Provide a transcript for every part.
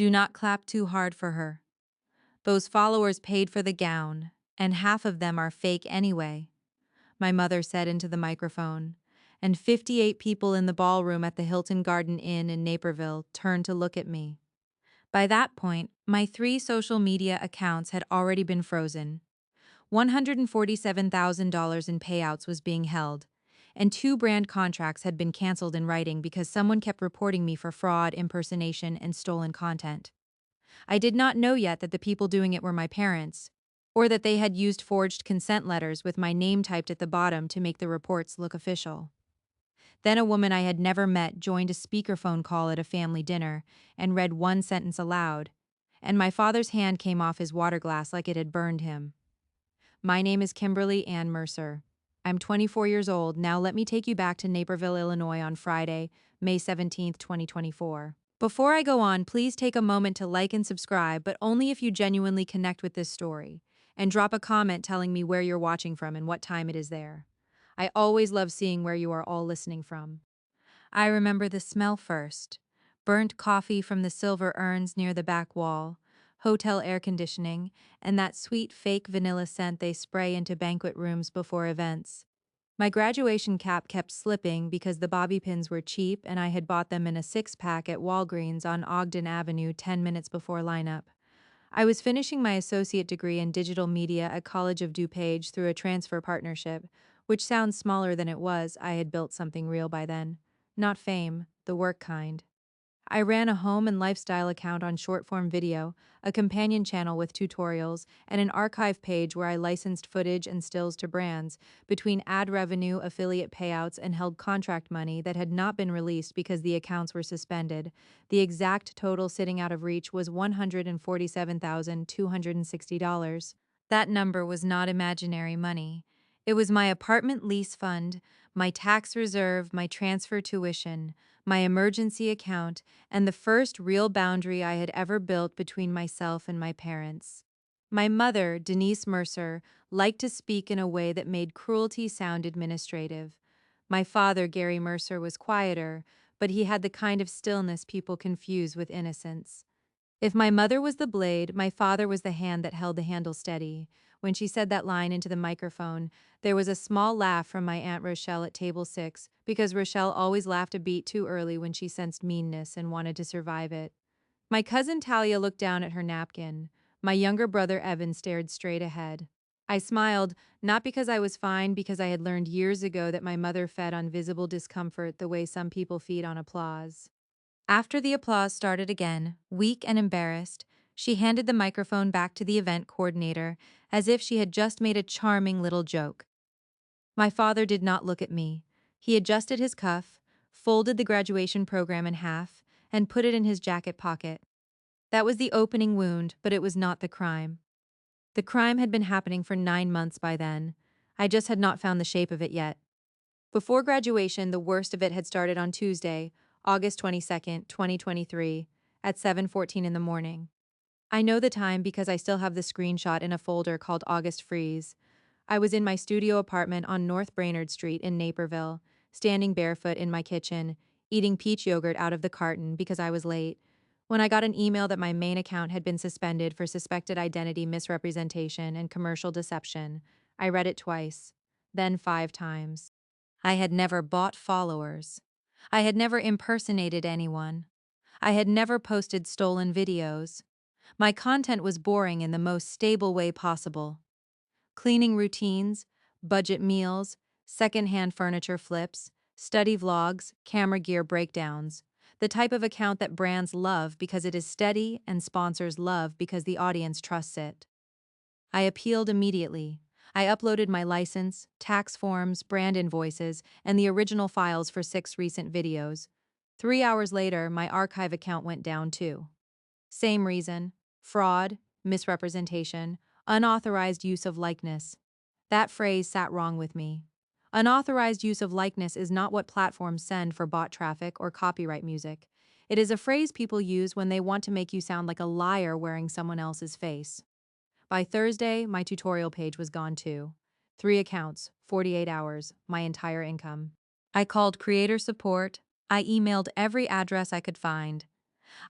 Do not clap too hard for her. Those followers paid for the gown, and half of them are fake anyway, my mother said into the microphone, and 58 people in the ballroom at the Hilton Garden Inn in Naperville turned to look at me. By that point, my 3 social media accounts had already been frozen. $147,000 in payouts was being held, and 2 brand contracts had been canceled in writing because someone kept reporting me for fraud, impersonation, and stolen content. I did not know yet that the people doing it were my parents, or that they had used forged consent letters with my name typed at the bottom to make the reports look official. Then a woman I had never met joined a speakerphone call at a family dinner and read one sentence aloud, and my father's hand came off his water glass like it had burned him. My name is Kimberly Ann Mercer. I'm 24 years old. Now let me take you back to Naperville, Illinois on Friday, May 17th, 2024. Before I go on, please take a moment to like and subscribe, but only if you genuinely connect with this story, and drop a comment telling me where you're watching from and what time it is there. I always love seeing where you are all listening from. I remember the smell first. Burnt coffee from the silver urns near the back wall, hotel air conditioning, and that sweet fake vanilla scent they spray into banquet rooms before events. My graduation cap kept slipping because the bobby pins were cheap and I had bought them in a 6-pack at Walgreens on Ogden Avenue 10 minutes before lineup. I was finishing my associate degree in digital media at College of DuPage through a transfer partnership, which sounds smaller than it was. I had built something real by then. Not fame, the work kind. I ran a home and lifestyle account on short-form video, a companion channel with tutorials, and an archive page where I licensed footage and stills to brands, between ad revenue, affiliate payouts, and held contract money that had not been released because the accounts were suspended. The exact total sitting out of reach was $147,260. That number was not imaginary money. It was my apartment lease fund, my tax reserve, my transfer tuition, my emergency account, and the first real boundary I had ever built between myself and my parents. My mother, Denise Mercer, liked to speak in a way that made cruelty sound administrative. My father, Gary Mercer, was quieter, but he had the kind of stillness people confuse with innocence. If my mother was the blade, my father was the hand that held the handle steady. When she said that line into the microphone, there was a small laugh from my Aunt Rochelle at table 6, because Rochelle always laughed a beat too early when she sensed meanness and wanted to survive it. My cousin Talia looked down at her napkin. My younger brother Evan stared straight ahead. I smiled, not because I was fine, because I had learned years ago that my mother fed on visible discomfort the way some people feed on applause. After the applause started again, weak and embarrassed, she handed the microphone back to the event coordinator as if she had just made a charming little joke. My father did not look at me. He adjusted his cuff, folded the graduation program in half, and put it in his jacket pocket. That was the opening wound, but it was not the crime. The crime had been happening for 9 months by then. I just had not found the shape of it yet. Before graduation, the worst of it had started on Tuesday, August 22nd, 2023, at 7:14 in the morning. I know the time because I still have the screenshot in a folder called August Freeze. I was in my studio apartment on North Brainerd Street in Naperville, standing barefoot in my kitchen, eating peach yogurt out of the carton because I was late, when I got an email that my main account had been suspended for suspected identity misrepresentation and commercial deception. I read it twice, then 5 times. I had never bought followers. I had never impersonated anyone. I had never posted stolen videos. My content was boring in the most stable way possible. Cleaning routines, budget meals, secondhand furniture flips, study vlogs, camera gear breakdowns. The type of account that brands love because it is steady and sponsors love because the audience trusts it. I appealed immediately. I uploaded my license, tax forms, brand invoices, and the original files for 6 recent videos. 3 hours later, my archive account went down too. Same reason: fraud, misrepresentation, unauthorized use of likeness. That phrase sat wrong with me. Unauthorized use of likeness is not what platforms send for bot traffic or copyright music. It is a phrase people use when they want to make you sound like a liar wearing someone else's face. By Thursday, my tutorial page was gone too. 3 accounts, 48 hours, my entire income. I called creator support. I emailed every address I could find.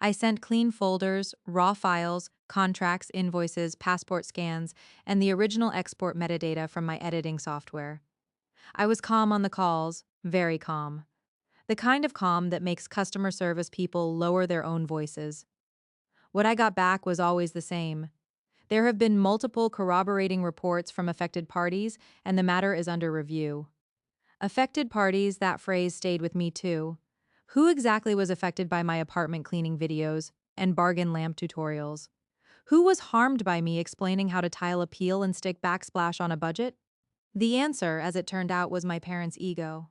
I sent clean folders, raw files, contracts, invoices, passport scans, and the original export metadata from my editing software. I was calm on the calls, very calm. The kind of calm that makes customer service people lower their own voices. What I got back was always the same. There have been multiple corroborating reports from affected parties, and the matter is under review. Affected parties, that phrase stayed with me too. Who exactly was affected by my apartment cleaning videos and bargain lamp tutorials? Who was harmed by me explaining how to tile a peel and stick backsplash on a budget? The answer, as it turned out, was my parents' ego.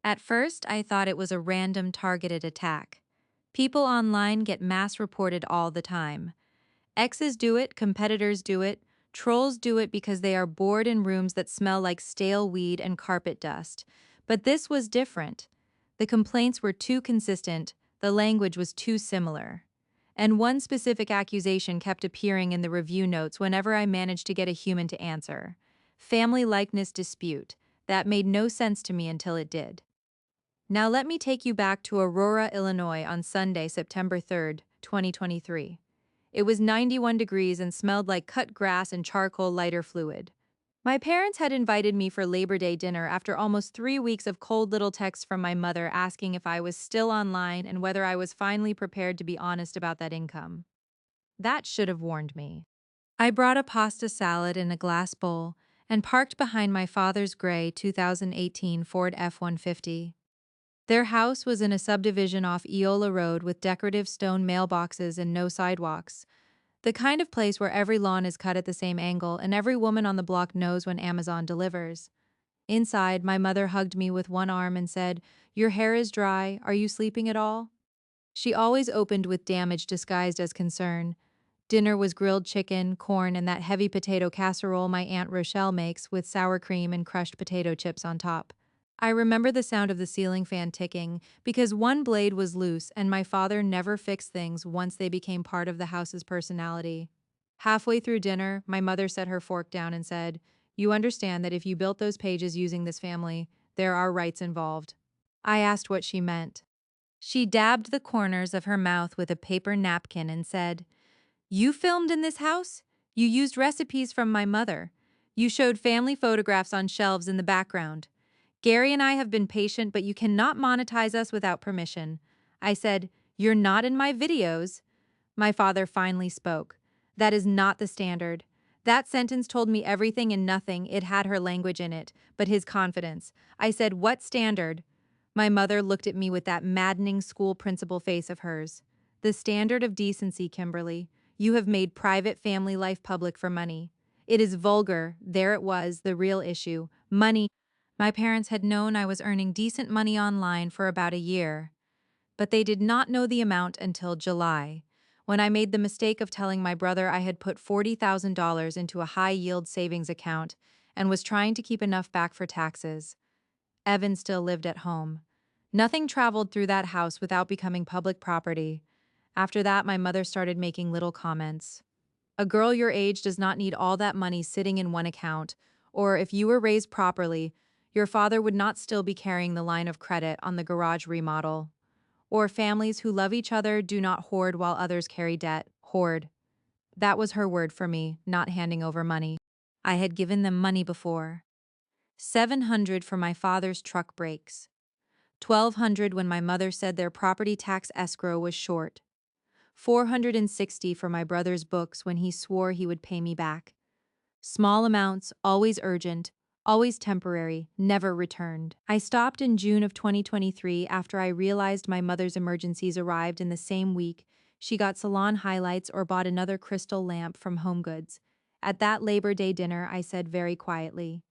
At first, I thought it was a random targeted attack. People online get mass reported all the time. Exes do it, competitors do it, trolls do it because they are bored in rooms that smell like stale weed and carpet dust. But this was different. The complaints were too consistent, the language was too similar. And one specific accusation kept appearing in the review notes whenever I managed to get a human to answer. Family likeness dispute. That made no sense to me until it did. Now let me take you back to Aurora, Illinois on Sunday, September 3rd, 2023. It was 91 degrees and smelled like cut grass and charcoal lighter fluid. My parents had invited me for Labor Day dinner after almost 3 weeks of cold little texts from my mother asking if I was still online and whether I was finally prepared to be honest about that income. That should have warned me. I brought a pasta salad in a glass bowl and parked behind my father's gray 2018 Ford F-150. Their house was in a subdivision off Eola Road with decorative stone mailboxes and no sidewalks. The kind of place where every lawn is cut at the same angle and every woman on the block knows when Amazon delivers. Inside, my mother hugged me with one arm and said, "Your hair is dry. Are you sleeping at all?" She always opened with damage disguised as concern. Dinner was grilled chicken, corn, and that heavy potato casserole my Aunt Rochelle makes with sour cream and crushed potato chips on top. I remember the sound of the ceiling fan ticking because one blade was loose and my father never fixed things once they became part of the house's personality. Halfway through dinner, my mother set her fork down and said, "You understand that if you built those pages using this family, there are rights involved." I asked what she meant. She dabbed the corners of her mouth with a paper napkin and said, "You filmed in this house? You used recipes from my mother. You showed family photographs on shelves in the background. Gary and I have been patient, but you cannot monetize us without permission." I said, "You're not in my videos." My father finally spoke. "That is not the standard." That sentence told me everything and nothing. It had her language in it, but his confidence. I said, "What standard?" My mother looked at me with that maddening school principal face of hers. "The standard of decency, Kimberly. You have made private family life public for money. It is vulgar." There it was, the real issue. Money. My parents had known I was earning decent money online for about a year, but they did not know the amount until July, when I made the mistake of telling my brother I had put $40,000 into a high-yield savings account and was trying to keep enough back for taxes. Evan still lived at home. Nothing traveled through that house without becoming public property. After that, my mother started making little comments. "A girl your age does not need all that money sitting in one account, or if you were raised properly, your father would not still be carrying the line of credit on the garage remodel. Or families who love each other do not hoard while others carry debt. Hoard." That was her word for me, not handing over money. I had given them money before. 700 for my father's truck brakes. 1,200 when my mother said their property tax escrow was short. 460 for my brother's books when he swore he would pay me back. Small amounts, always urgent, always temporary, never returned. I stopped in June of 2023 after I realized my mother's emergencies arrived in the same week. She got salon highlights or bought another crystal lamp from HomeGoods. At that Labor Day dinner, I said very quietly,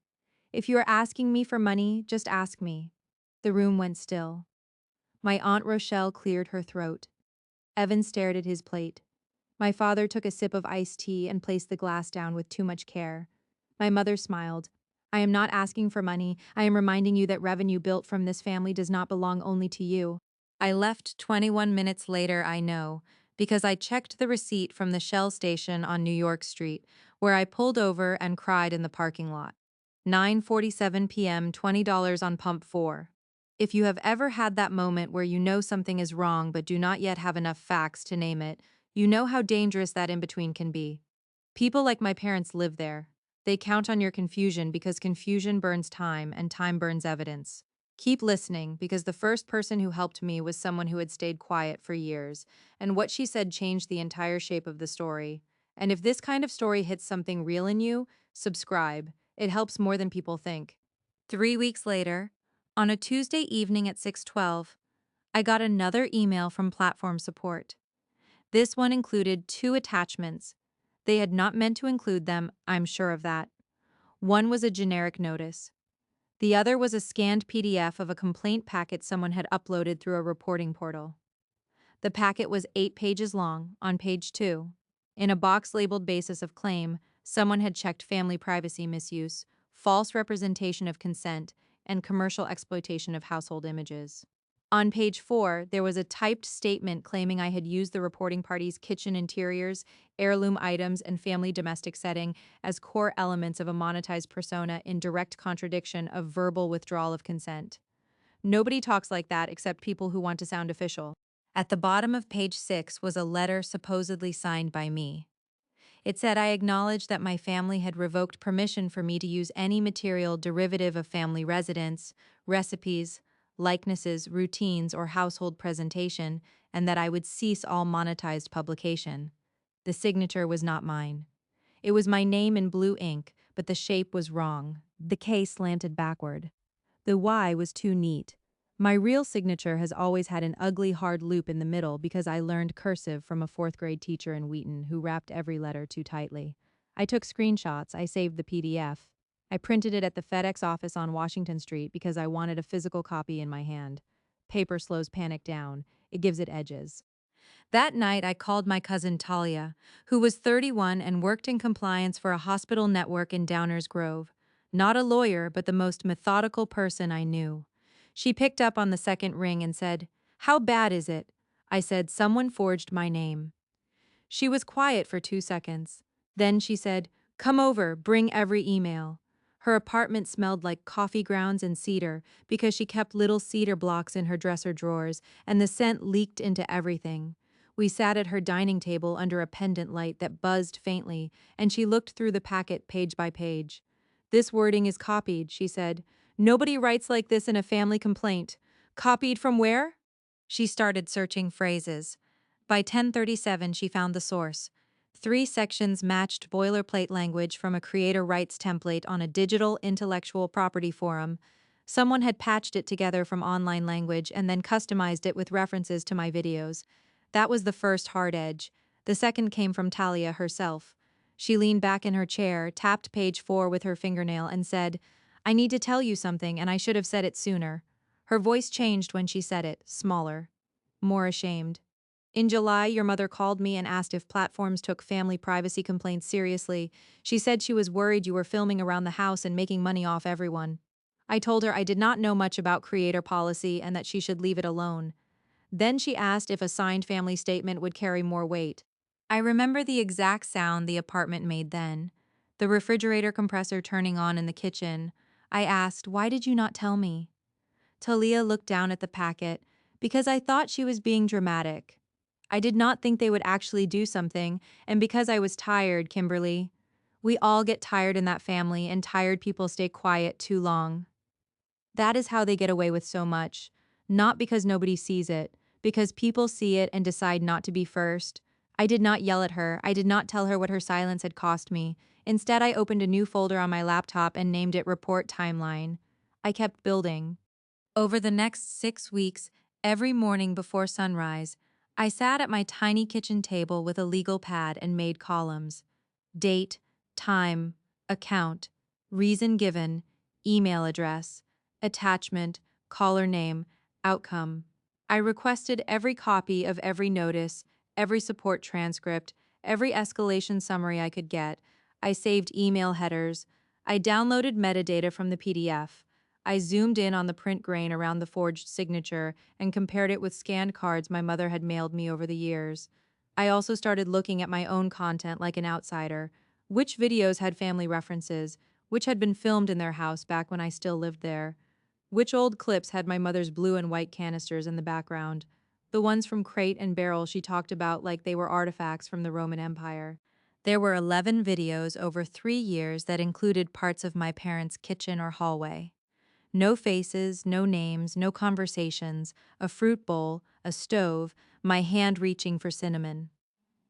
"If you are asking me for money, just ask me." The room went still. My Aunt Rochelle cleared her throat. Evan stared at his plate. My father took a sip of iced tea and placed the glass down with too much care. My mother smiled. "I am not asking for money. I am reminding you that revenue built from this family does not belong only to you." I left 21 minutes later, I know, because I checked the receipt from the Shell station on New York Street, where I pulled over and cried in the parking lot. 9:47 p.m., $20 on pump 4. If you have ever had that moment where you know something is wrong but do not yet have enough facts to name it, you know how dangerous that in between can be. People like my parents live there. They count on your confusion because confusion burns time and time burns evidence. Keep listening because the first person who helped me was someone who had stayed quiet for years, and what she said changed the entire shape of the story. And if this kind of story hits something real in you, subscribe. It helps more than people think. 3 weeks later, on a Tuesday evening at 6:12, I got another email from platform support. This one included two attachments. They had not meant to include them, I'm sure of that. One was a generic notice. The other was a scanned PDF of a complaint packet someone had uploaded through a reporting portal. The packet was 8 pages long, on page 2. In a box labeled basis of claim, someone had checked family privacy misuse, false representation of consent, and commercial exploitation of household images. On page 4, there was a typed statement claiming I had used the reporting party's kitchen interiors, heirloom items, and family domestic setting as core elements of a monetized persona in direct contradiction of verbal withdrawal of consent. Nobody talks like that except people who want to sound official. At the bottom of page 6 was a letter supposedly signed by me. It said I acknowledged that my family had revoked permission for me to use any material derivative of family residence, recipes, likenesses, routines, or household presentation, and that I would cease all monetized publication. The signature was not mine. It was my name in blue ink, but the shape was wrong. The K slanted backward. The Y was too neat. My real signature has always had an ugly hard loop in the middle because I learned cursive from a fourth-grade teacher in Wheaton who wrapped every letter too tightly. I took screenshots, I saved the PDF. I printed it at the FedEx office on Washington Street because I wanted a physical copy in my hand. Paper slows panic down. It gives it edges. That night, I called my cousin Talia, who was 31 and worked in compliance for a hospital network in Downers Grove. Not a lawyer, but the most methodical person I knew. She picked up on the second ring and said, "How bad is it?" I said, "Someone forged my name." She was quiet for 2 seconds. Then she said, "Come over, bring every email." Her apartment smelled like coffee grounds and cedar because she kept little cedar blocks in her dresser drawers, and the scent leaked into everything. We sat at her dining table under a pendant light that buzzed faintly, and she looked through the packet page by page. "This wording is copied," she said. "Nobody writes like this in a family complaint. Copied from where?" She started searching phrases. By 10:37, she found the source. 3 sections matched boilerplate language from a creator rights template on a digital intellectual property forum. Someone had patched it together from online language and then customized it with references to my videos. That was the first hard edge. The second came from Talia herself. She leaned back in her chair, tapped page 4 with her fingernail, and said, "I need to tell you something, and I should have said it sooner." Her voice changed when she said it, smaller, more ashamed. "In July, your mother called me and asked if platforms took family privacy complaints seriously. She said she was worried you were filming around the house and making money off everyone. I told her I did not know much about creator policy and that she should leave it alone. Then she asked if a signed family statement would carry more weight." I remember the exact sound the apartment made then. The refrigerator compressor turning on in the kitchen. I asked, "Why did you not tell me?" Talia looked down at the packet. "Because I thought she was being dramatic. I did not think they would actually do something, and because I was tired, Kimberly. We all get tired in that family, and tired people stay quiet too long. That is how they get away with so much. Not because nobody sees it, because people see it and decide not to be first." I did not yell at her. I did not tell her what her silence had cost me. Instead, I opened a new folder on my laptop and named it Report Timeline. I kept building. Over the next 6 weeks, every morning before sunrise, I sat at my tiny kitchen table with a legal pad and made columns. Date, time, account, reason given, email address, attachment, caller name, outcome. I requested every copy of every notice, every support transcript, every escalation summary I could get. I saved email headers. I downloaded metadata from the PDF. I zoomed in on the print grain around the forged signature and compared it with scanned cards my mother had mailed me over the years. I also started looking at my own content like an outsider. Which videos had family references? Which had been filmed in their house back when I still lived there? Which old clips had my mother's blue and white canisters in the background? The ones from Crate and Barrel she talked about like they were artifacts from the Roman Empire. There were 11 videos over 3 years that included parts of my parents' kitchen or hallway. No faces, no names, no conversations, a fruit bowl, a stove, my hand reaching for cinnamon.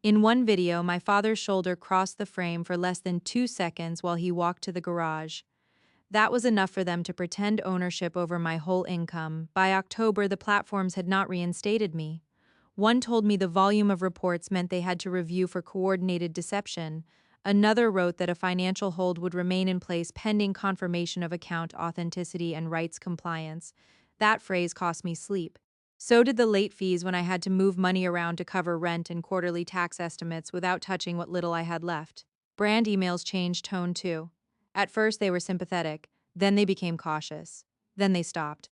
In one video, my father's shoulder crossed the frame for less than 2 seconds while he walked to the garage. That was enough for them to pretend ownership over my whole income. By October, the platforms had not reinstated me. One told me the volume of reports meant they had to review for coordinated deception. Another wrote that a financial hold would remain in place pending confirmation of account authenticity and rights compliance. That phrase cost me sleep. So did the late fees when I had to move money around to cover rent and quarterly tax estimates without touching what little I had left. Brand emails changed tone too. At first, they were sympathetic, then they became cautious. Then they stopped.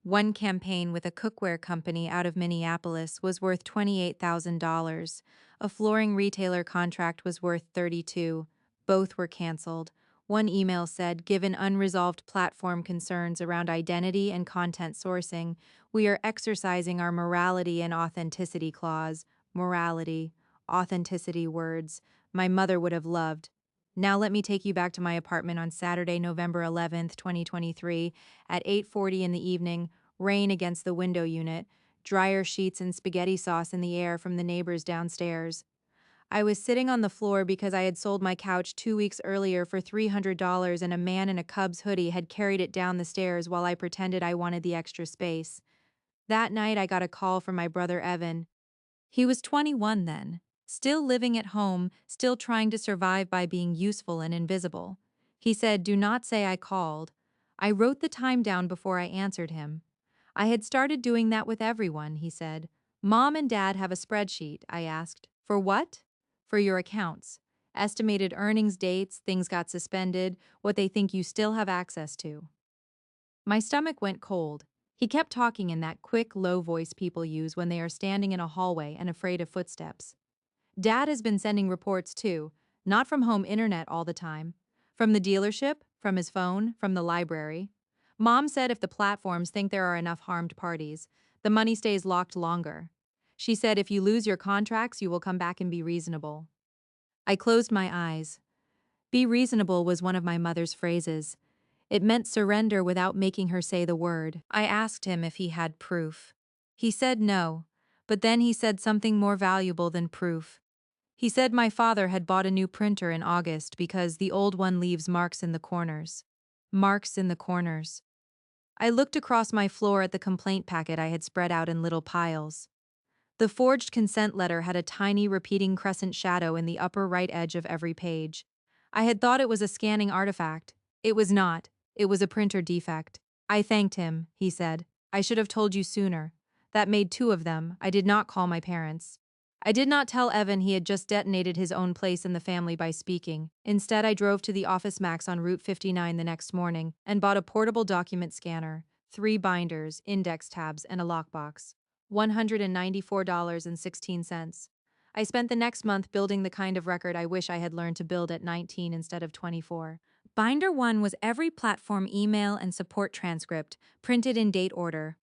One campaign with a cookware company out of Minneapolis was worth $28,000. A flooring retailer contract was worth $32,000. Both were canceled. One email said, given unresolved platform concerns around identity and content sourcing, we are exercising our morality and authenticity clause. Morality, authenticity words my mother would have loved. Now let me take you back to my apartment on Saturday, November 11th, 2023, at 8:40 in the evening, rain against the window unit, dryer sheets and spaghetti sauce in the air from the neighbors downstairs. I was sitting on the floor because I had sold my couch 2 weeks earlier for $300 and a man in a Cubs hoodie had carried it down the stairs while I pretended I wanted the extra space. That night I got a call from my brother Evan. He was 21 then, still living at home, still trying to survive by being useful and invisible. He said, "Do not say I called." I wrote the time down before I answered him. I had started doing that with everyone, he said. Mom and Dad have a spreadsheet, I asked. For what? For your accounts. Estimated earnings dates, things got suspended, what they think you still have access to. My stomach went cold. He kept talking in that quick, low voice people use when they are standing in a hallway and afraid of footsteps. Dad has been sending reports too, not from home internet all the time. From the dealership, from his phone, from the library. Mom said if the platforms think there are enough harmed parties, the money stays locked longer. She said if you lose your contracts, you will come back and be reasonable. I closed my eyes. Be reasonable was one of my mother's phrases. It meant surrender without making her say the word. I asked him if he had proof. He said no, but then he said something more valuable than proof. He said my father had bought a new printer in August because the old one leaves marks in the corners. Marks in the corners. I looked across my floor at the complaint packet I had spread out in little piles. The forged consent letter had a tiny repeating crescent shadow in the upper right edge of every page. I had thought it was a scanning artifact. It was not. It was a printer defect. I thanked him, he said. I should have told you sooner. That made two of them. I did not call my parents. I did not tell Evan he had just detonated his own place in the family by speaking. Instead, I drove to the Office Max on Route 59 the next morning and bought a portable document scanner, 3 binders, index tabs, and a lockbox. $194.16. I spent the next month building the kind of record I wish I had learned to build at 19 instead of 24. Binder 1 was every platform email and support transcript, printed in date order.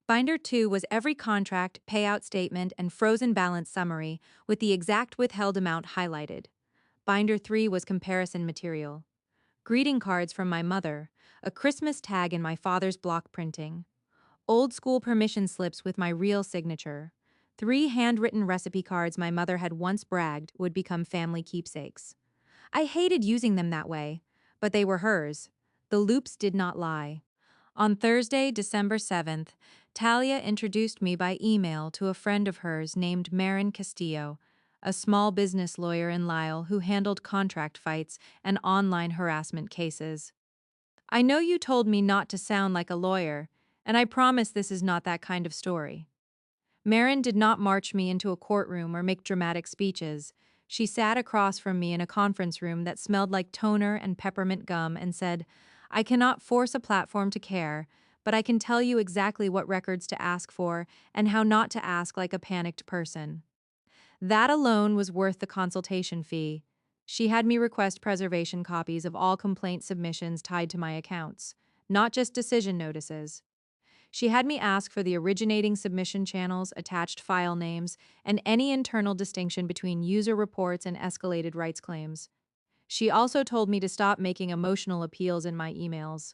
Binder 2 was every contract, payout statement, and frozen balance summary, with the exact withheld amount highlighted. Binder 3 was comparison material. Greeting cards from my mother, a Christmas tag in my father's block printing. Old school permission slips with my real signature. 3 handwritten recipe cards my mother had once bragged would become family keepsakes. I hated using them that way, but they were hers. The loops did not lie. On Thursday, December 7th, Talia introduced me by email to a friend of hers named Marin Castillo, a small business lawyer in Lyle who handled contract fights and online harassment cases. I know you told me not to sound like a lawyer, and I promise this is not that kind of story. Marin did not march me into a courtroom or make dramatic speeches. She sat across from me in a conference room that smelled like toner and peppermint gum and said, I cannot force a platform to care, but I can tell you exactly what records to ask for and how not to ask like a panicked person. That alone was worth the consultation fee. She had me request preservation copies of all complaint submissions tied to my accounts. not just decision notices. She had me ask for the originating submission channels, attached file names, and any internal distinction between user reports and escalated rights claims. She also told me to stop making emotional appeals in my emails.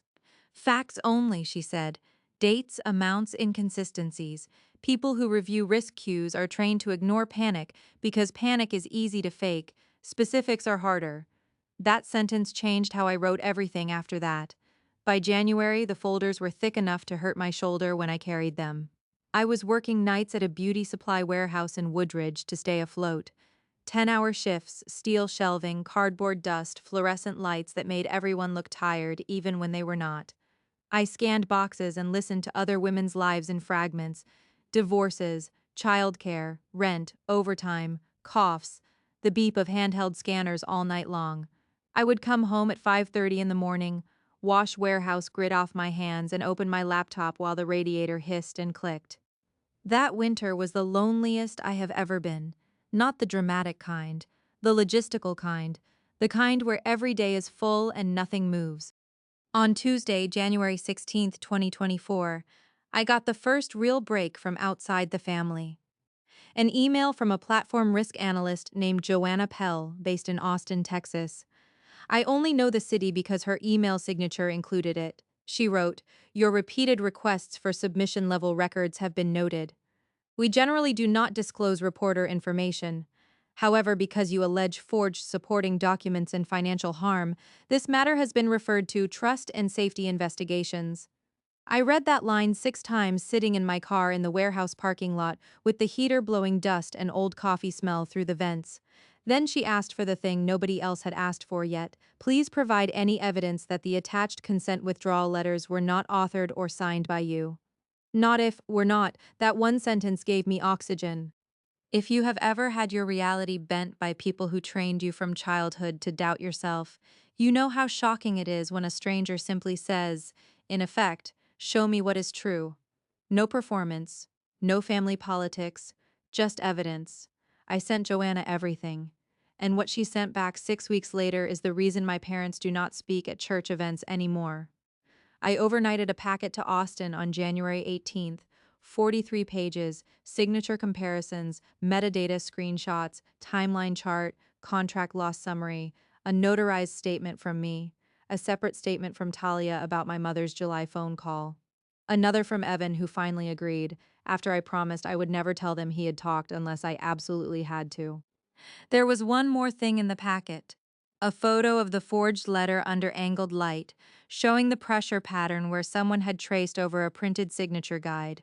Facts only, she said. Dates, amounts, inconsistencies. People who review risk cues are trained to ignore panic because panic is easy to fake. Specifics are harder. That sentence changed how I wrote everything after that. By January, the folders were thick enough to hurt my shoulder when I carried them. I was working nights at a beauty supply warehouse in Woodridge to stay afloat. 10-hour shifts, steel shelving, cardboard dust, fluorescent lights that made everyone look tired even when they were not. I scanned boxes and listened to other women's lives in fragments: divorces, childcare, rent, overtime, coughs, the beep of handheld scanners all night long. I would come home at 5:30 in the morning, wash warehouse grit off my hands, and open my laptop while the radiator hissed and clicked. That winter was the loneliest I have ever been. Not the dramatic kind, the logistical kind, the kind where every day is full and nothing moves. On Tuesday, January 16th, 2024, I got the first real break from outside the family. An email from a platform risk analyst named Joanna Pell, based in Austin, Texas. I only know the city because her email signature included it. She wrote, "Your repeated requests for submission level records have been noted. We generally do not disclose reporter information. However, because you allege forged supporting documents and financial harm, this matter has been referred to Trust and Safety Investigations." I read that line 6 times sitting in my car in the warehouse parking lot with the heater blowing dust and old coffee smell through the vents. Then she asked for the thing nobody else had asked for yet. Please provide any evidence that the attached consent withdrawal letters were not authored or signed by you. Not if, were not, that one sentence gave me oxygen. If you have ever had your reality bent by people who trained you from childhood to doubt yourself, you know how shocking it is when a stranger simply says, in effect, "Show me what is true." No performance, no family politics, just evidence. I sent Joanna everything. And what she sent back 6 weeks later is the reason my parents do not speak at church events anymore. I overnighted a packet to Austin on January 18th, 43 pages, signature comparisons, metadata screenshots, timeline chart, contract loss summary, a notarized statement from me, a separate statement from Talia about my mother's July phone call, another from Evan who finally agreed, after I promised I would never tell them he had talked unless I absolutely had to. There was one more thing in the packet. A photo of the forged letter under angled light, showing the pressure pattern where someone had traced over a printed signature guide.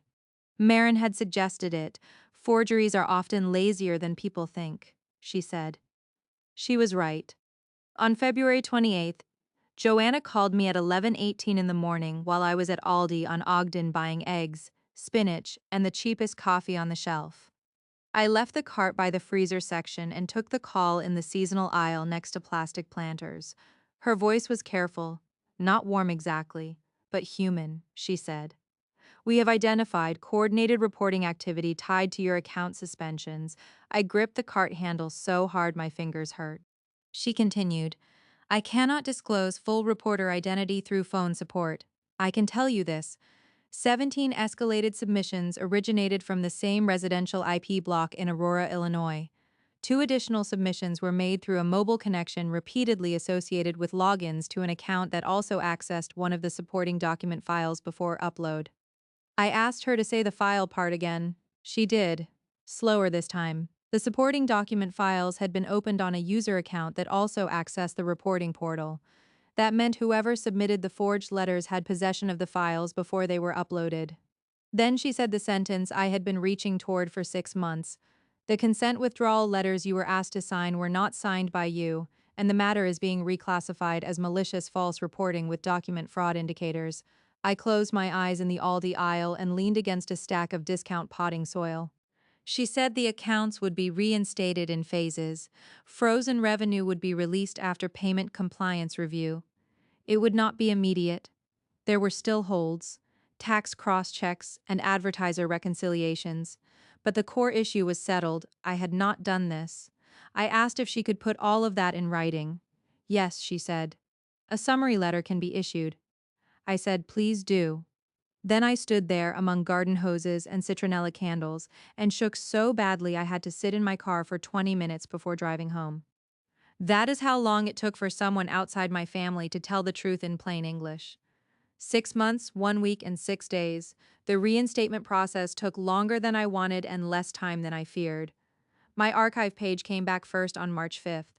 Marin had suggested it. Forgeries are often lazier than people think, she said. She was right. On February 28th, Joanna called me at 11:18 in the morning while I was at Aldi on Ogden buying eggs, spinach, and the cheapest coffee on the shelf. I left the cart by the freezer section and took the call in the seasonal aisle next to plastic planters. Her voice was careful, not warm exactly, but human, she said. "We have identified coordinated reporting activity tied to your account suspensions." I gripped the cart handle so hard my fingers hurt. She continued, "I cannot disclose full reporter identity through phone support. I can tell you this. 17 escalated submissions originated from the same residential IP block in Aurora, Illinois. 2 additional submissions were made through a mobile connection repeatedly associated with logins to an account that also accessed one of the supporting document files before upload." I asked her to say the file part again. She did. Slower this time. The supporting document files had been opened on a user account that also accessed the reporting portal. That meant whoever submitted the forged letters had possession of the files before they were uploaded. Then she said the sentence I had been reaching toward for 6 months. "The consent withdrawal letters you were asked to sign were not signed by you, and the matter is being reclassified as malicious false reporting with document fraud indicators." I closed my eyes in the Aldi aisle and leaned against a stack of discount potting soil. She said the accounts would be reinstated in phases. Frozen revenue would be released after payment compliance review. It would not be immediate. There were still holds, tax cross-checks, and advertiser reconciliations. But the core issue was settled. I had not done this. I asked if she could put all of that in writing. "Yes," she said. "A summary letter can be issued." I said, please do. Then I stood there among garden hoses and citronella candles and shook so badly I had to sit in my car for 20 minutes before driving home. That is how long it took for someone outside my family to tell the truth in plain English. 6 months, 1 week, and 6 days. The reinstatement process took longer than I wanted and less time than I feared. My archive page came back first on March 5th,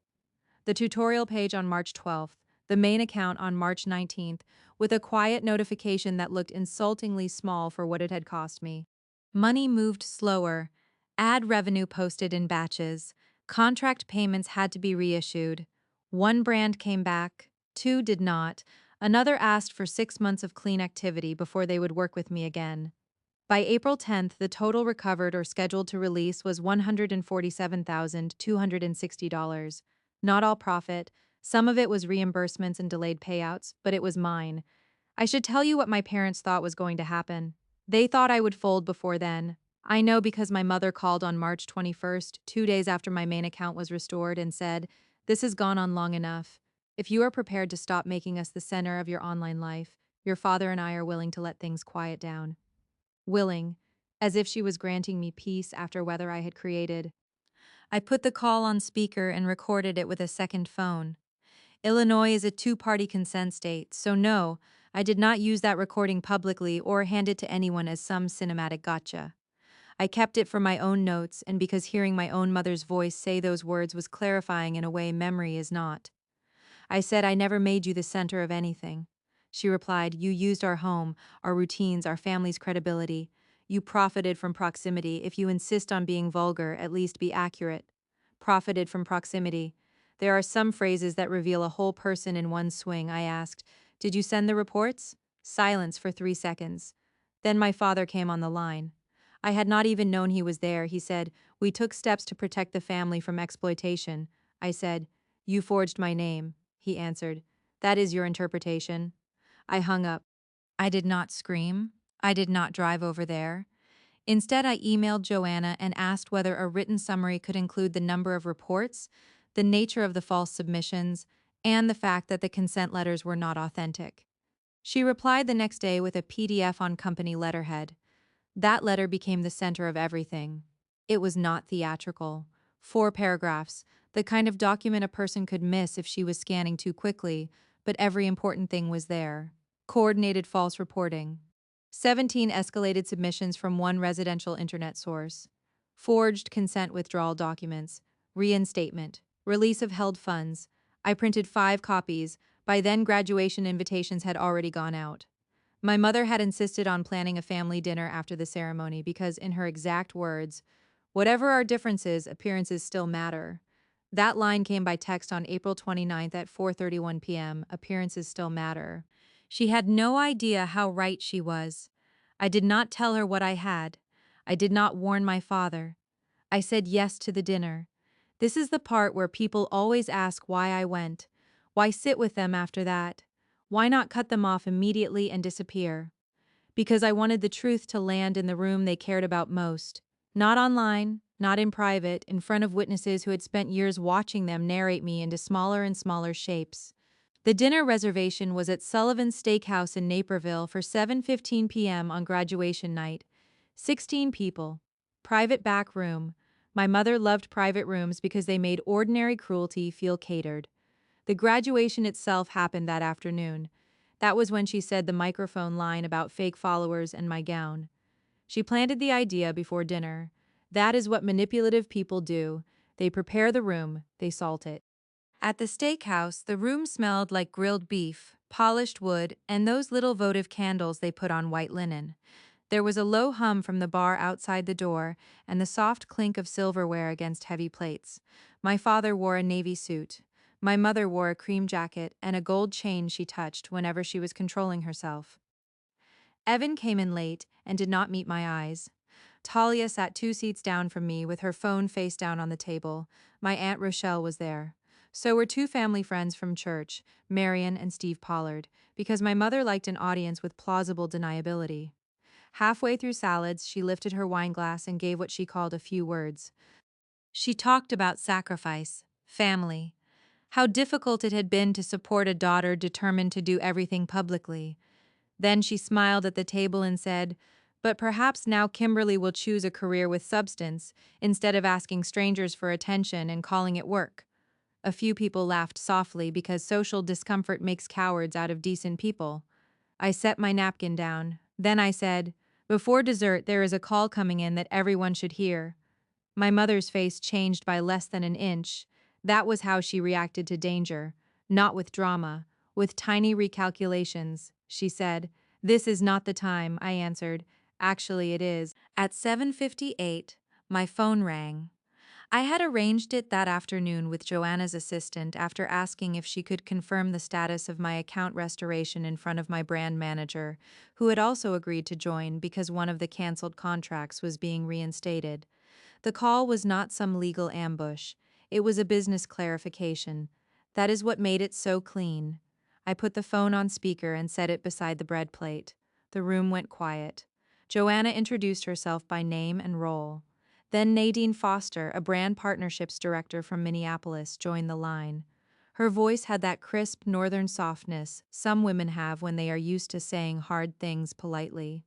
the tutorial page on March 12th, the main account on March 19th, with a quiet notification that looked insultingly small for what it had cost me. Money moved slower. Ad revenue posted in batches. Contract payments had to be reissued. One brand came back, two did not. Another asked for 6 months of clean activity before they would work with me again. By April 10th, the total recovered or scheduled to release was $147,260. Not all profit. Some of it was reimbursements and delayed payouts, but it was mine. I should tell you what my parents thought was going to happen. They thought I would fold before then. I know because my mother called on March 21st, 2 days after my main account was restored, and said, "This has gone on long enough. If you are prepared to stop making us the center of your online life, your father and I are willing to let things quiet down." Willing, as if she was granting me peace after weather I had created. I put the call on speaker and recorded it with a second phone. Illinois is a two-party consent state, so no, I did not use that recording publicly or hand it to anyone as some cinematic gotcha. I kept it for my own notes and because hearing my own mother's voice say those words was clarifying in a way memory is not. I said I never made you the center of anything. She replied, you used our home, our routines, our family's credibility. You profited from proximity. If you insist on being vulgar, at least be accurate. Profited from proximity. There are some phrases that reveal a whole person in one swing. I asked, did you send the reports? Silence for 3 seconds. Then my father came on the line. I had not even known he was there. He said, we took steps to protect the family from exploitation. I said, you forged my name. He answered, that is your interpretation. I hung up. I did not scream. I did not drive over there. Instead, I emailed Joanna and asked whether a written summary could include the number of reports, the nature of the false submissions, and the fact that the consent letters were not authentic. She replied the next day with a PDF on company letterhead. That letter became the center of everything. It was not theatrical. 4 paragraphs, the kind of document a person could miss if she was scanning too quickly, but every important thing was there. Coordinated false reporting. 17 escalated submissions from one residential internet source. Forged consent withdrawal documents. Reinstatement. Release of held funds. I printed 5 copies. By then, graduation invitations had already gone out. My mother had insisted on planning a family dinner after the ceremony because, in her exact words, whatever our differences, appearances still matter. That line came by text on April 29th at 4:31 p.m. Appearances still matter. She had no idea how right she was. I did not tell her what I had. I did not warn my father. I said yes to the dinner. This is the part where people always ask why I went. Why sit with them after that? Why not cut them off immediately and disappear? Because I wanted the truth to land in the room they cared about most. Not online, not in private, in front of witnesses who had spent years watching them narrate me into smaller and smaller shapes. The dinner reservation was at Sullivan's Steakhouse in Naperville for 7:15 p.m. on graduation night. 16 people. Private back room. My mother loved private rooms because they made ordinary cruelty feel catered. The graduation itself happened that afternoon. That was when she said the microphone line about fake followers and my gown. She planted the idea before dinner. That is what manipulative people do. They prepare the room, they salt it. At the steakhouse, the room smelled like grilled beef, polished wood, and those little votive candles they put on white linen. There was a low hum from the bar outside the door and the soft clink of silverware against heavy plates. My father wore a navy suit. My mother wore a cream jacket and a gold chain she touched whenever she was controlling herself. Evan came in late and did not meet my eyes. Talia sat 2 seats down from me with her phone face down on the table. My Aunt Rochelle was there. So were 2 family friends from church, Marion and Steve Pollard, because my mother liked an audience with plausible deniability. Halfway through salads, she lifted her wineglass and gave what she called a few words. She talked about sacrifice, family, how difficult it had been to support a daughter determined to do everything publicly. Then she smiled at the table and said, "But perhaps now Kimberly will choose a career with substance instead of asking strangers for attention and calling it work." A few people laughed softly because social discomfort makes cowards out of decent people. I set my napkin down. Then I said, "Before dessert, there is a call coming in that everyone should hear." My mother's face changed by less than an inch. That was how she reacted to danger. Not with drama, with tiny recalculations. She said, "This is not the time," I answered. "Actually, it is." At 7:58, my phone rang. I had arranged it that afternoon with Joanna's assistant after asking if she could confirm the status of my account restoration in front of my brand manager, who had also agreed to join because one of the canceled contracts was being reinstated. The call was not some legal ambush. It was a business clarification. That is what made it so clean. I put the phone on speaker and set it beside the bread plate. The room went quiet. Joanna introduced herself by name and role. Then Nadine Foster, a brand partnerships director from Minneapolis, joined the line. Her voice had that crisp northern softness some women have when they are used to saying hard things politely.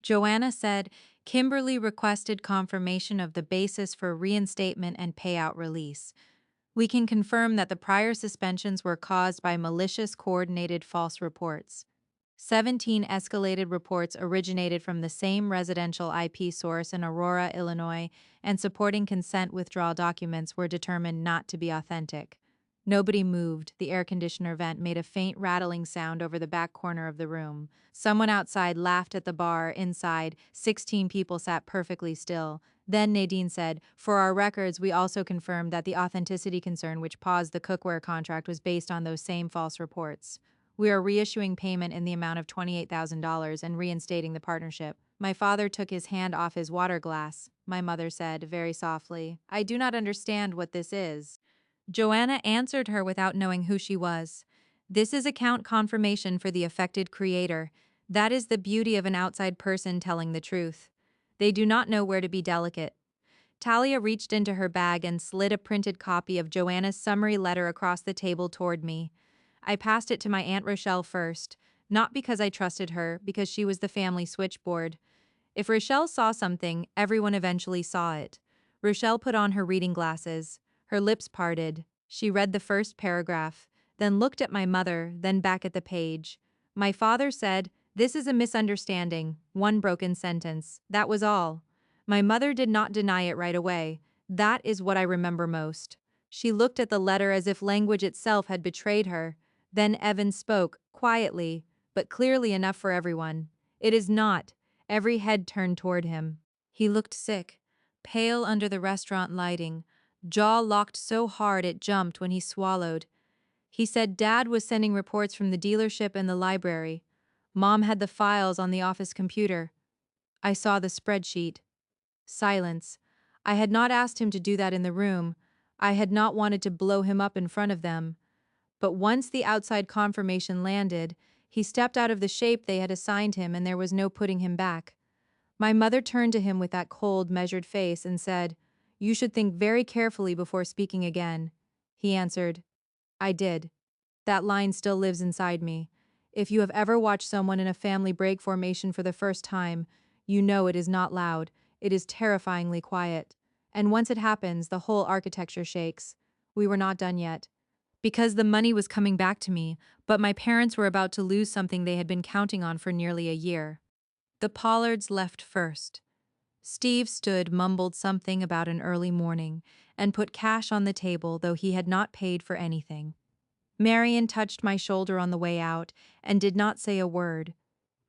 Joanna said, "Kimberly requested confirmation of the basis for reinstatement and payout release. We can confirm that the prior suspensions were caused by malicious coordinated false reports. 17 escalated reports originated from the same residential IP source in Aurora, Illinois, and supporting consent withdrawal documents were determined not to be authentic." Nobody moved. The air conditioner vent made a faint rattling sound over the back corner of the room. Someone outside laughed at the bar. Inside, 16 people sat perfectly still. Then Nadine said, "For our records, we also confirmed that the authenticity concern which paused the cookware contract was based on those same false reports. We are reissuing payment in the amount of $28,000 and reinstating the partnership." My father took his hand off his water glass. My mother said, very softly, "I do not understand what this is." Joanna answered her without knowing who she was. "This is account confirmation for the affected creator. That is the beauty of an outside person telling the truth. They do not know where to be delicate." Talia reached into her bag and slid a printed copy of Joanna's summary letter across the table toward me. I passed it to my Aunt Rochelle first, not because I trusted her, because she was the family switchboard. If Rochelle saw something, everyone eventually saw it. Rochelle put on her reading glasses. Her lips parted. She read the first paragraph, then looked at my mother, then back at the page. My father said, "This is a misunderstanding," one broken sentence. That was all. My mother did not deny it right away. That is what I remember most. She looked at the letter as if language itself had betrayed her. Then Evan spoke, quietly, but clearly enough for everyone. "It is not." Every head turned toward him. He looked sick, pale under the restaurant lighting, jaw locked so hard it jumped when he swallowed. He said Dad was sending reports from the dealership and the library. Mom had the files on the office computer. I saw the spreadsheet. Silence. I had not asked him to do that in the room. I had not wanted to blow him up in front of them. But once the outside confirmation landed, he stepped out of the shape they had assigned him and there was no putting him back. My mother turned to him with that cold, measured face and said, "You should think very carefully before speaking again." He answered, "I did." That line still lives inside me. If you have ever watched someone in a family break formation for the first time, you know it is not loud, it is terrifyingly quiet. And once it happens, the whole architecture shakes. We were not done yet. Because the money was coming back to me, but my parents were about to lose something they had been counting on for nearly a year. The Pollards left first. Steve stood, mumbled something about an early morning, and put cash on the table, though he had not paid for anything. Marion touched my shoulder on the way out and did not say a word.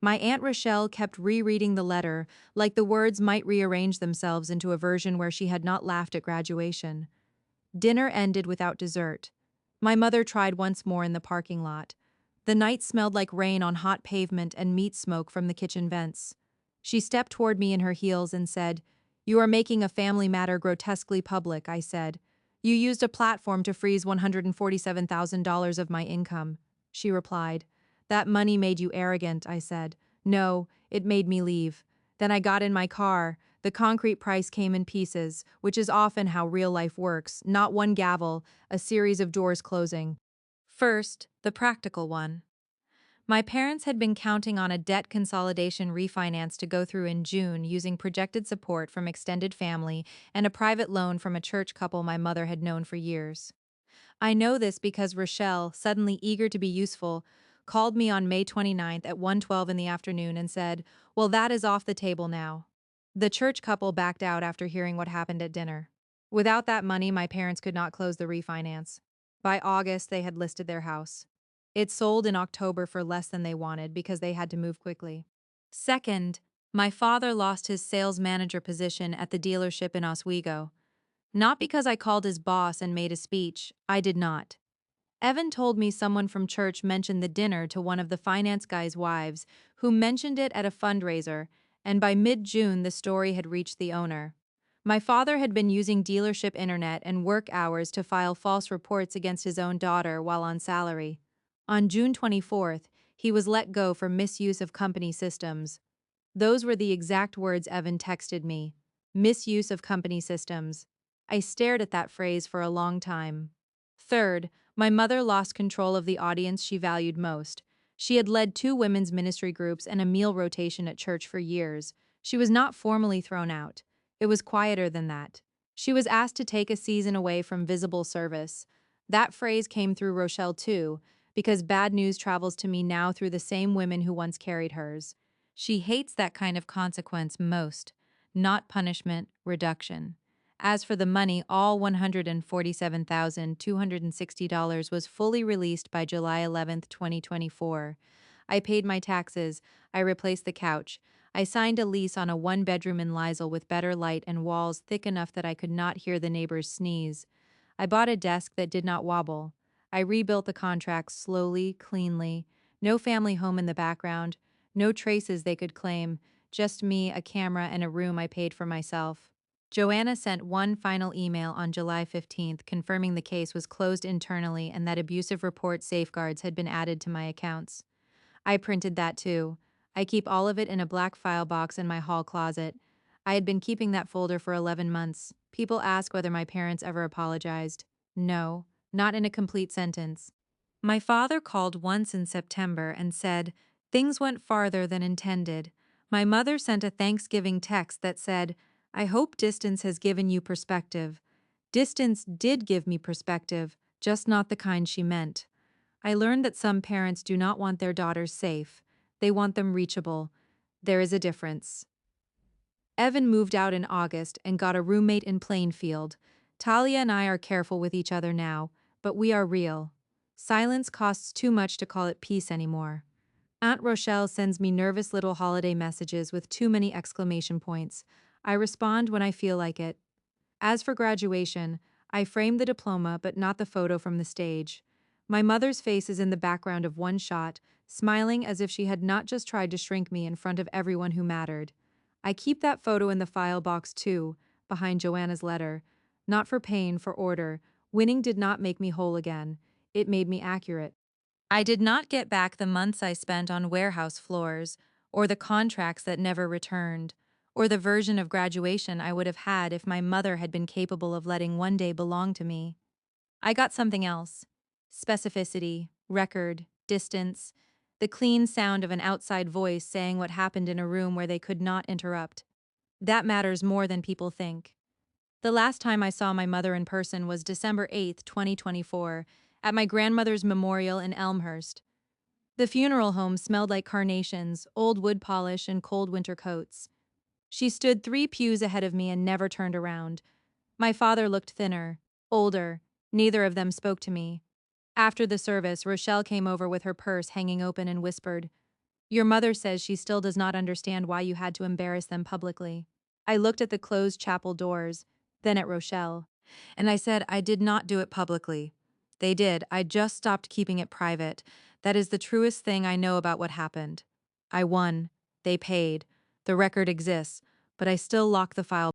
My Aunt Rochelle kept rereading the letter, like the words might rearrange themselves into a version where she had not laughed at graduation. Dinner ended without dessert. My mother tried once more in the parking lot. The night smelled like rain on hot pavement and meat smoke from the kitchen vents. She stepped toward me in her heels and said, "You are making a family matter grotesquely public," I said. "You used a platform to freeze $147,000 of my income." She replied. "That money made you arrogant," I said. "No, it made me leave. Then I got in my car. The concrete price came in pieces, which is often how real life works, not one gavel, a series of doors closing. First, the practical one. My parents had been counting on a debt consolidation refinance to go through in June using projected support from extended family and a private loan from a church couple my mother had known for years. I know this because Rochelle, suddenly eager to be useful, called me on May 29th at 1:12 in the afternoon and said, "Well, that is off the table now." The church couple backed out after hearing what happened at dinner. Without that money, my parents could not close the refinance. By August, they had listed their house. It sold in October for less than they wanted because they had to move quickly. Second, my father lost his sales manager position at the dealership in Oswego. Not because I called his boss and made a speech, I did not. Evan told me someone from church mentioned the dinner to one of the finance guy's wives, who mentioned it at a fundraiser, and by mid-June the story had reached the owner. My father had been using dealership internet and work hours to file false reports against his own daughter while on salary. On June 24th, he was let go for misuse of company systems. Those were the exact words Evan texted me. Misuse of company systems. I stared at that phrase for a long time. Third, my mother lost control of the audience she valued most. She had led two women's ministry groups and a meal rotation at church for years. She was not formally thrown out. It was quieter than that. She was asked to take a season away from visible service. That phrase came through Rochelle too, because bad news travels to me now through the same women who once carried hers. She hates that kind of consequence most, not punishment, reduction. As for the money, all $147,260 was fully released by July 11th, 2024. I paid my taxes, I replaced the couch, I signed a lease on a one-bedroom in Liesel with better light and walls thick enough that I could not hear the neighbors sneeze. I bought a desk that did not wobble. I rebuilt the contract slowly, cleanly. No family home in the background, no traces they could claim, just me, a camera, and a room I paid for myself. Joanna sent one final email on July 15th confirming the case was closed internally and that abusive report safeguards had been added to my accounts. I printed that too. I keep all of it in a black file box in my hall closet. I had been keeping that folder for 11 months. People ask whether my parents ever apologized. No, not in a complete sentence. My father called once in September and said, "Things went farther than intended." My mother sent a Thanksgiving text that said, "I hope distance has given you perspective." Distance did give me perspective, just not the kind she meant. I learned that some parents do not want their daughters safe. They want them reachable. There is a difference. Evan moved out in August and got a roommate in Plainfield. Talia and I are careful with each other now, but we are real. Silence costs too much to call it peace anymore. Aunt Rochelle sends me nervous little holiday messages with too many exclamation points. I respond when I feel like it. As for graduation, I framed the diploma but not the photo from the stage. My mother's face is in the background of one shot, smiling as if she had not just tried to shrink me in front of everyone who mattered. I keep that photo in the file box too, behind Joanna's letter. Not for pain, for order. Winning did not make me whole again. It made me accurate. I did not get back the months I spent on warehouse floors, or the contracts that never returned, or the version of graduation I would have had if my mother had been capable of letting one day belong to me. I got something else: specificity, record, distance, the clean sound of an outside voice saying what happened in a room where they could not interrupt. That matters more than people think. The last time I saw my mother in person was December 8th, 2024, at my grandmother's memorial in Elmhurst. The funeral home smelled like carnations, old wood polish, and cold winter coats. She stood 3 pews ahead of me and never turned around. My father looked thinner, older. Neither of them spoke to me. After the service, Rochelle came over with her purse hanging open and whispered, "Your mother says she still does not understand why you had to embarrass them publicly." I looked at the closed chapel doors, then at Rochelle, and I said I did not do it publicly. They did. I just stopped keeping it private. That is the truest thing I know about what happened. I won. They paid. The record exists, but I still lock the file